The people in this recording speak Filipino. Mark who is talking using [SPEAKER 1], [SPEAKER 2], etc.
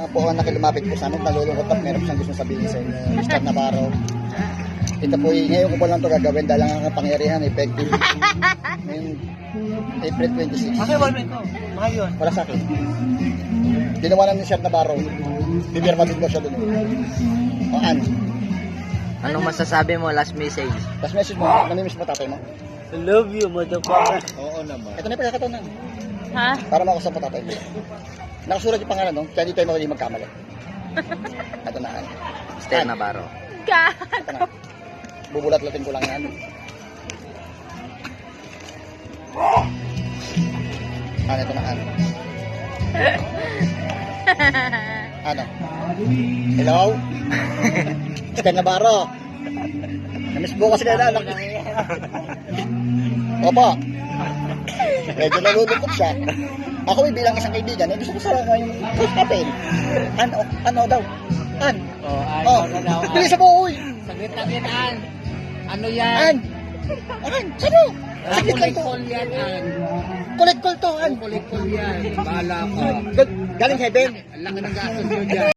[SPEAKER 1] mga po na lumapit po sa amin, nalulungkot at meron siyang gusto sabihin sa inyo, Mr. Navarro. Ito po, ngayon ko po lang ito gagawin dahil ang kapangyarihan, effective. Ngayon, April 26.
[SPEAKER 2] Okay, wala ito. Ngayon.
[SPEAKER 1] Wala sa akin. Ginawa na ni Mr. Navarro. Bibirma din mo siya doon. O, Ann.
[SPEAKER 3] Anong masasabi mo? Last message.
[SPEAKER 1] Last message mo, namimiss mo tatay mo?
[SPEAKER 2] I love you, motherfucker.
[SPEAKER 1] Oo naman. Ito na yung pagkakataon na.
[SPEAKER 4] Ha?
[SPEAKER 1] Para makausap mo tatay mo. Nakasulat yung pangalan, no? Kaya di tayo magaling magkamali. Ito na, Ann.
[SPEAKER 3] Mr. Navarro.
[SPEAKER 1] Ito na. Bubulat-latin ko lang yan. Ano, ito na, Ann. Ano? Hello? Mr. Navarro. Namiss po kasi kayo na, anak. Opo. Medyo nalulungkot siya. Ako bilang isang kaibigan, gusto ko sa yung kapin. Ano daw? An? Oh, bilisan mo, uy.
[SPEAKER 2] Saglit lang yan, An. Ano yan?
[SPEAKER 1] An? Sino? Saglit lang to.
[SPEAKER 2] Kulikol yan, An.
[SPEAKER 1] Kulit-kul to, An.
[SPEAKER 2] Kulikol yan. Bahala ka.
[SPEAKER 1] Galing heaven.
[SPEAKER 2] Ang laki ng gastos yun dyan.